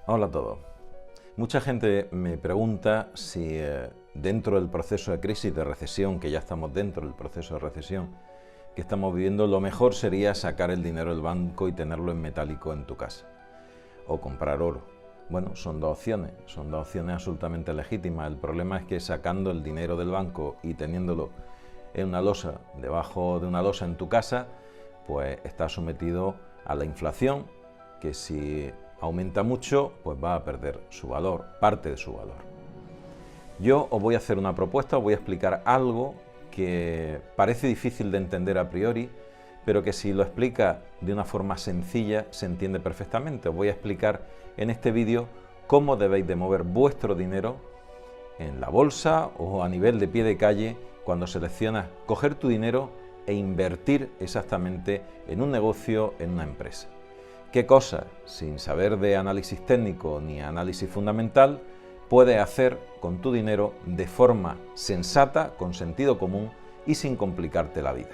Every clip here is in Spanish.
Hola a todos. Mucha gente me pregunta si dentro del proceso de crisis, de recesión, que ya estamos dentro del proceso de recesión que estamos viviendo, lo mejor sería sacar el dinero del banco y tenerlo en metálico en tu casa o comprar oro. Bueno, son dos opciones absolutamente legítimas. El problema es que sacando el dinero del banco y teniéndolo en una losa, debajo de una losa en tu casa, pues está sometido a la inflación, que si aumenta mucho, pues va a perder su valor, parte de su valor. Yo os voy a hacer una propuesta, os voy a explicar algo que parece difícil de entender a priori, pero que si lo explica de una forma sencilla se entiende perfectamente. Os voy a explicar en este vídeo cómo debéis de mover vuestro dinero en la bolsa o a nivel de pie de calle cuando seleccionas coger tu dinero e invertir exactamente en un negocio, en una empresa. ¿Qué cosas, sin saber de análisis técnico ni análisis fundamental, puedes hacer con tu dinero de forma sensata, con sentido común y sin complicarte la vida?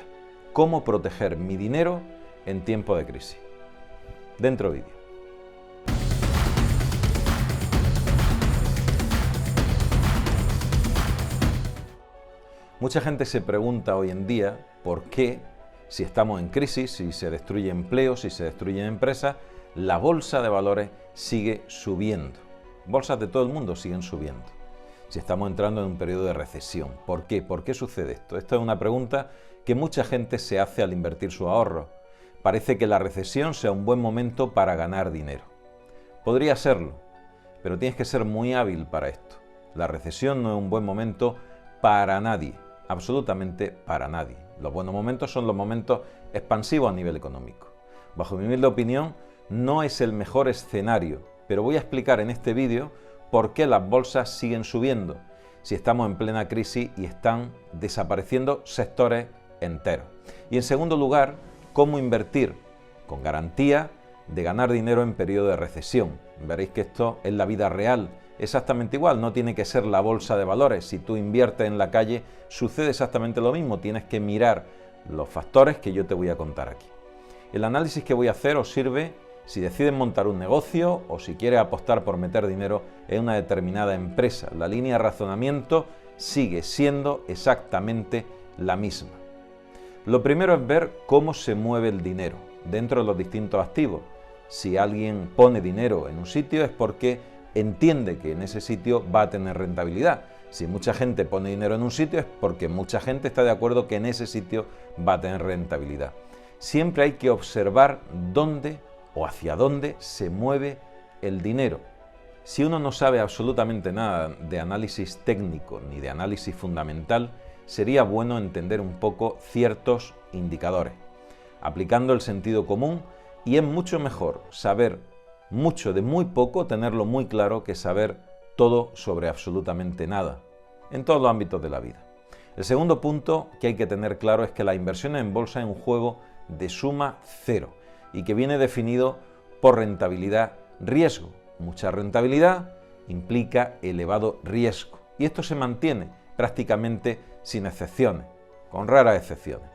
¿Cómo proteger mi dinero en tiempo de crisis? Dentro vídeo. Mucha gente se pregunta hoy en día por qué, si estamos en crisis, si se destruye empleo, si se destruyen empresas, la bolsa de valores sigue subiendo. Bolsas de todo el mundo siguen subiendo. Si estamos entrando en un periodo de recesión, ¿por qué? ¿Por qué sucede esto? Esta es una pregunta que mucha gente se hace al invertir sus ahorros. Parece que la recesión sea un buen momento para ganar dinero. Podría serlo, pero tienes que ser muy hábil para esto. La recesión no es un buen momento para nadie, absolutamente para nadie. Los buenos momentos son los momentos expansivos a nivel económico. Bajo mi humilde opinión, no es el mejor escenario, pero voy a explicar en este vídeo por qué las bolsas siguen subiendo, si estamos en plena crisis y están desapareciendo sectores enteros. Y en segundo lugar, cómo invertir con garantía de ganar dinero en periodo de recesión. Veréis que esto es la vida real, exactamente igual, no tiene que ser la bolsa de valores. Si tú inviertes en la calle, sucede exactamente lo mismo, tienes que mirar los factores que yo te voy a contar aquí. El análisis que voy a hacer os sirve si decides montar un negocio o si quieres apostar por meter dinero en una determinada empresa. La línea de razonamiento sigue siendo exactamente la misma. Lo primero es ver cómo se mueve el dinero dentro de los distintos activos. Si alguien pone dinero en un sitio es porque entiende que en ese sitio va a tener rentabilidad. Si mucha gente pone dinero en un sitio es porque mucha gente está de acuerdo que en ese sitio va a tener rentabilidad. Siempre hay que observar dónde o hacia dónde se mueve el dinero. Si uno no sabe absolutamente nada de análisis técnico ni de análisis fundamental, sería bueno entender un poco ciertos indicadores, aplicando el sentido común, y es mucho mejor saber mucho de muy poco, tenerlo muy claro, que saber todo sobre absolutamente nada, en todos los ámbitos de la vida. El segundo punto que hay que tener claro es que la inversión en bolsa es un juego de suma cero y que viene definido por rentabilidad-riesgo. Mucha rentabilidad implica elevado riesgo y esto se mantiene prácticamente sin excepciones, con raras excepciones.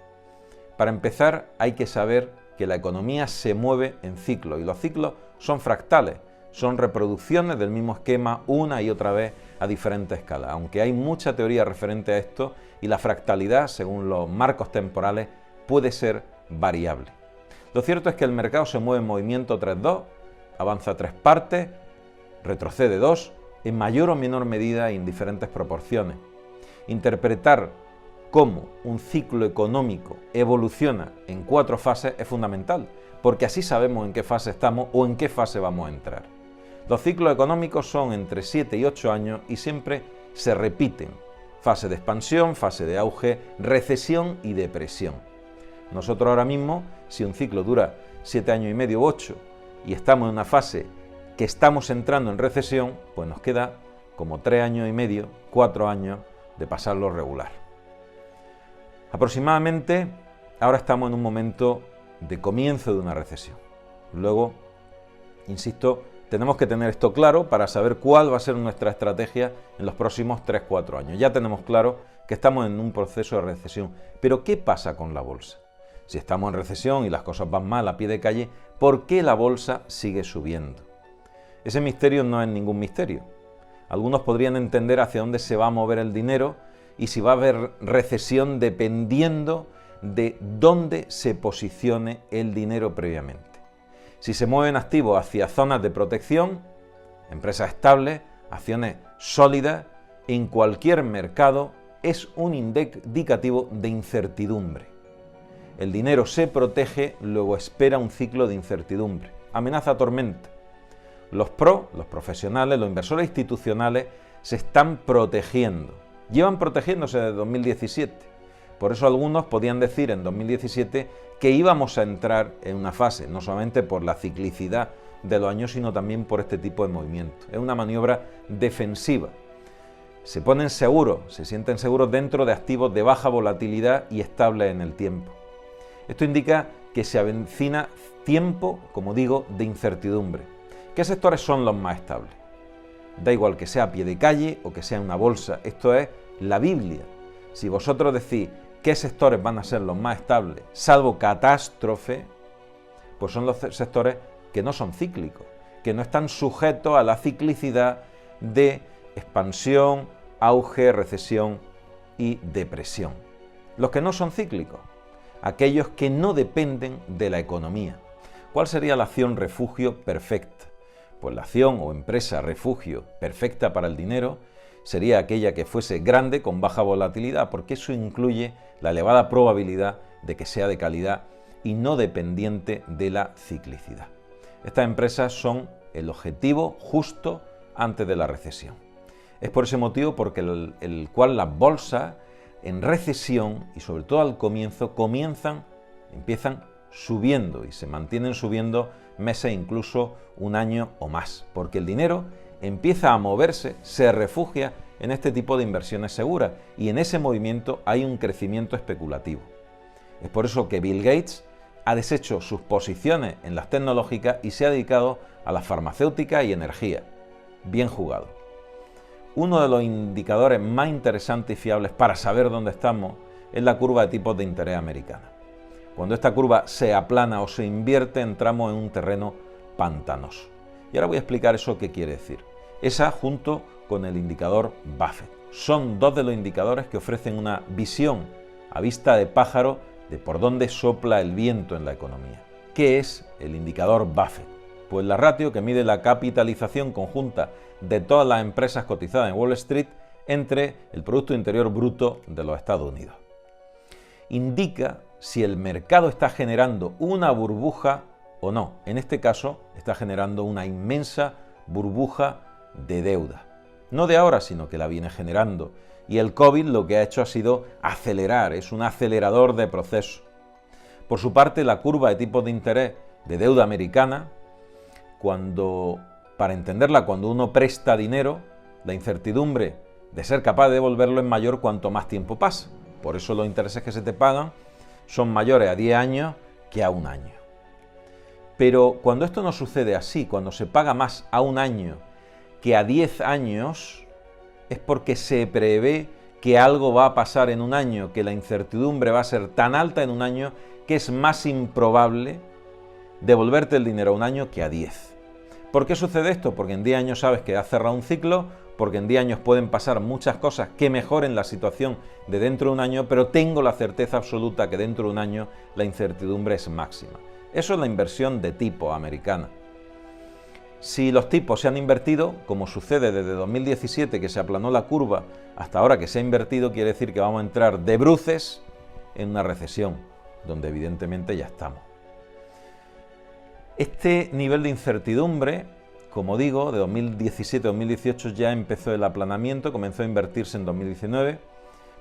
Para empezar, hay que saber que la economía se mueve en ciclos y los ciclos son fractales, son reproducciones del mismo esquema una y otra vez a diferentes escalas, aunque hay mucha teoría referente a esto y la fractalidad, según los marcos temporales, puede ser variable. Lo cierto es que el mercado se mueve en movimiento 3-2, avanza 3 partes, retrocede 2, en mayor o menor medida y en diferentes proporciones. Interpretar cómo un ciclo económico evoluciona en 4 fases es fundamental, porque así sabemos en qué fase estamos o en qué fase vamos a entrar. Los ciclos económicos son entre 7 y 8 años y siempre se repiten. Fase de expansión, fase de auge, recesión y depresión. Nosotros ahora mismo, si un ciclo dura 7 años y medio u 8 y estamos en una fase que estamos entrando en recesión, pues nos queda como 3 años y medio, 4 años de pasarlo regular. Aproximadamente ahora estamos en un momento de comienzo de una recesión. Luego, insisto, tenemos que tener esto claro para saber cuál va a ser nuestra estrategia en los próximos 3-4 años. Ya tenemos claro que estamos en un proceso de recesión. Pero ¿qué pasa con la bolsa? Si estamos en recesión y las cosas van mal a pie de calle, ¿por qué la bolsa sigue subiendo? Ese misterio no es ningún misterio. Algunos podrían entender hacia dónde se va a mover el dinero y si va a haber recesión dependiendo de dónde se posicione el dinero previamente. Si se mueven activos hacia zonas de protección, empresas estables, acciones sólidas, en cualquier mercado es un indicativo de incertidumbre. El dinero se protege, luego espera un ciclo de incertidumbre. Amenaza tormenta. Los profesionales, los inversores institucionales se están protegiendo. Llevan protegiéndose desde 2017. Por eso algunos podían decir en 2017 que íbamos a entrar en una fase, no solamente por la ciclicidad de los años, sino también por este tipo de movimientos. Es una maniobra defensiva. Se ponen seguros, se sienten seguros dentro de activos de baja volatilidad y estables en el tiempo. Esto indica que se avecina tiempo, como digo, de incertidumbre. ¿Qué sectores son los más estables? Da igual que sea a pie de calle o que sea en una bolsa, esto es la Biblia. Si vosotros decís qué sectores van a ser los más estables, salvo catástrofe, pues son los sectores que no son cíclicos, que no están sujetos a la ciclicidad de expansión, auge, recesión y depresión. Los que no son cíclicos, aquellos que no dependen de la economía. ¿Cuál sería la acción refugio perfecta? Pues la acción o empresa refugio perfecta para el dinero sería aquella que fuese grande con baja volatilidad, porque eso incluye la elevada probabilidad de que sea de calidad y no dependiente de la ciclicidad. Estas empresas son el objetivo justo antes de la recesión. Es por ese motivo porque el cual las bolsas en recesión y sobre todo al comienzo empiezan subiendo y se mantienen subiendo meses, incluso un año o más, porque el dinero empieza a moverse, se refugia en este tipo de inversiones seguras y en ese movimiento hay un crecimiento especulativo. Es por eso que Bill Gates ha deshecho sus posiciones en las tecnológicas y se ha dedicado a las farmacéuticas y energía. Bien jugado. Uno de los indicadores más interesantes y fiables para saber dónde estamos es la curva de tipos de interés americana. Cuando esta curva se aplana o se invierte, entramos en un terreno pantanoso. Y ahora voy a explicar eso qué quiere decir. Esa junto con el indicador Buffett. Son dos de los indicadores que ofrecen una visión a vista de pájaro de por dónde sopla el viento en la economía. ¿Qué es el indicador Buffett? Pues la ratio que mide la capitalización conjunta de todas las empresas cotizadas en Wall Street entre el Producto Interior Bruto de los Estados Unidos. Indica si el mercado está generando una burbuja o no. En este caso, está generando una inmensa burbuja de deuda. No de ahora, sino que la viene generando. Y el COVID lo que ha hecho ha sido acelerar, es un acelerador de proceso. Por su parte, la curva de tipos de interés de deuda americana, para entenderla, cuando uno presta dinero, la incertidumbre de ser capaz de devolverlo es mayor cuanto más tiempo pasa. Por eso los intereses que se te pagan son mayores a 10 años que a un año. Pero cuando esto no sucede así, cuando se paga más a un año que a 10 años, es porque se prevé que algo va a pasar en un año, que la incertidumbre va a ser tan alta en un año que es más improbable devolverte el dinero a un año que a 10. ¿Por qué sucede esto? Porque en 10 años sabes que has cerrado un ciclo, porque en 10 años pueden pasar muchas cosas que mejoren la situación de dentro de un año, pero tengo la certeza absoluta que dentro de un año la incertidumbre es máxima. Eso es la inversión de tipo americana. Si los tipos se han invertido, como sucede desde 2017 que se aplanó la curva hasta ahora que se ha invertido, quiere decir que vamos a entrar de bruces en una recesión, donde evidentemente ya estamos. Este nivel de incertidumbre, como digo, de 2017 a 2018 ya empezó el aplanamiento, comenzó a invertirse en 2019,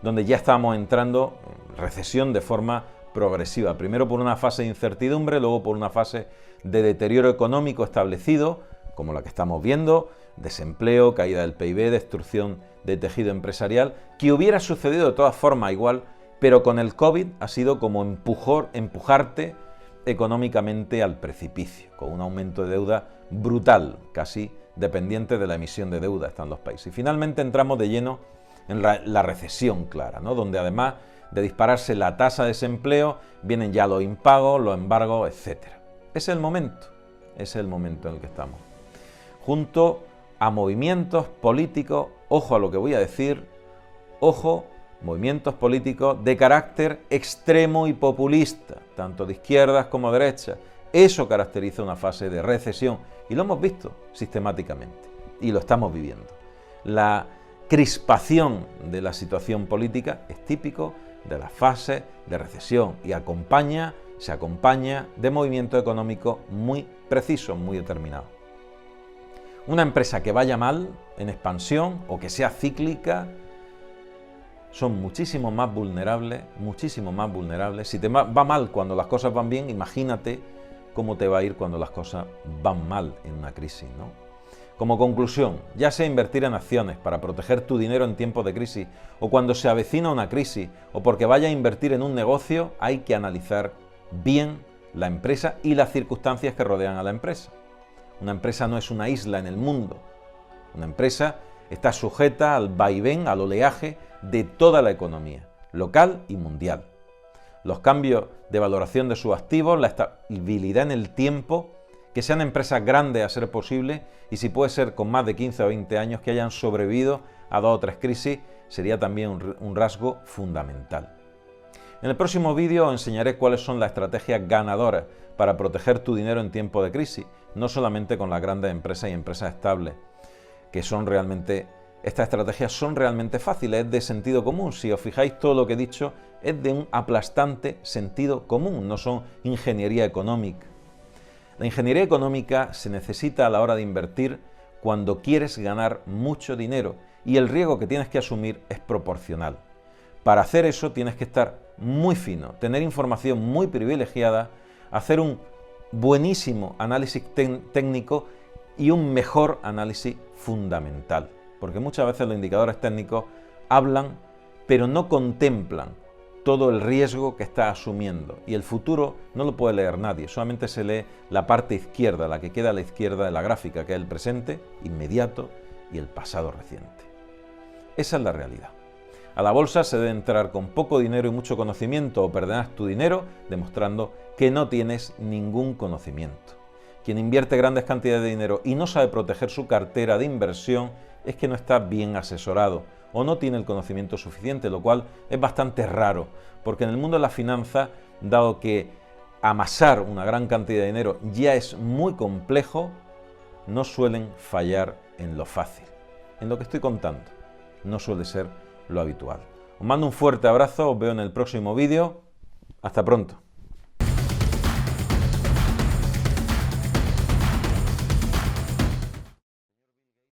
donde ya estábamos entrando en recesión de forma progresiva. Primero por una fase de incertidumbre, luego por una fase de deterioro económico establecido, como la que estamos viendo, desempleo, caída del PIB, destrucción de tejido empresarial, que hubiera sucedido de todas formas igual, pero con el COVID ha sido como empujarte económicamente al precipicio, con un aumento de deuda brutal, casi dependiente de la emisión de deuda están los países. Y finalmente entramos de lleno en la recesión clara, ¿no? Donde además de dispararse la tasa de desempleo, vienen ya los impagos, los embargos, etc. Es el momento en el que estamos. junto a movimientos políticos, ojo a lo que voy a decir, ojo, movimientos políticos de carácter extremo y populista, tanto de izquierdas como de derechas. Eso caracteriza una fase de recesión y lo hemos visto sistemáticamente y lo estamos viviendo. La crispación de la situación política es típico de las fases de recesión y se acompaña de movimientos económicos muy precisos, muy determinados. Una empresa que vaya mal en expansión o que sea cíclica son muchísimo más vulnerables. Si te va mal cuando las cosas van bien, imagínate cómo te va a ir cuando las cosas van mal en una crisis, ¿no? Como conclusión, ya sea invertir en acciones para proteger tu dinero en tiempos de crisis, o cuando se avecina una crisis, o porque vaya a invertir en un negocio, hay que analizar bien la empresa y las circunstancias que rodean a la empresa. Una empresa no es una isla en el mundo. Una empresa está sujeta al vaivén, al oleaje de toda la economía, local y mundial. Los cambios de valoración de sus activos, la estabilidad en el tiempo, que sean empresas grandes a ser posible y si puede ser con más de 15 o 20 años que hayan sobrevivido a 2 o 3 crisis, sería también un rasgo fundamental. En el próximo vídeo os enseñaré cuáles son las estrategias ganadoras para proteger tu dinero en tiempo de crisis, no solamente con las grandes empresas y empresas estables, que son realmente, estas estrategias son realmente fáciles, es de sentido común. Si os fijáis, todo lo que he dicho es de un aplastante sentido común, no son ingeniería económica. La ingeniería económica se necesita a la hora de invertir cuando quieres ganar mucho dinero y el riesgo que tienes que asumir es proporcional. Para hacer eso tienes que estar muy fino, tener información muy privilegiada, hacer un buenísimo análisis técnico y un mejor análisis fundamental. Porque muchas veces los indicadores técnicos hablan, pero no contemplan todo el riesgo que está asumiendo. Y el futuro no lo puede leer nadie, solamente se lee la parte izquierda, la que queda a la izquierda de la gráfica, que es el presente inmediato y el pasado reciente. Esa es la realidad. A la bolsa se debe entrar con poco dinero y mucho conocimiento o perderás tu dinero demostrando que no tienes ningún conocimiento. Quien invierte grandes cantidades de dinero y no sabe proteger su cartera de inversión es que no está bien asesorado o no tiene el conocimiento suficiente, lo cual es bastante raro, porque en el mundo de la finanza, dado que amasar una gran cantidad de dinero ya es muy complejo, no suelen fallar en lo fácil. En lo que estoy contando, no suele ser lo habitual. Os mando un fuerte abrazo, os veo en el próximo vídeo. Hasta pronto.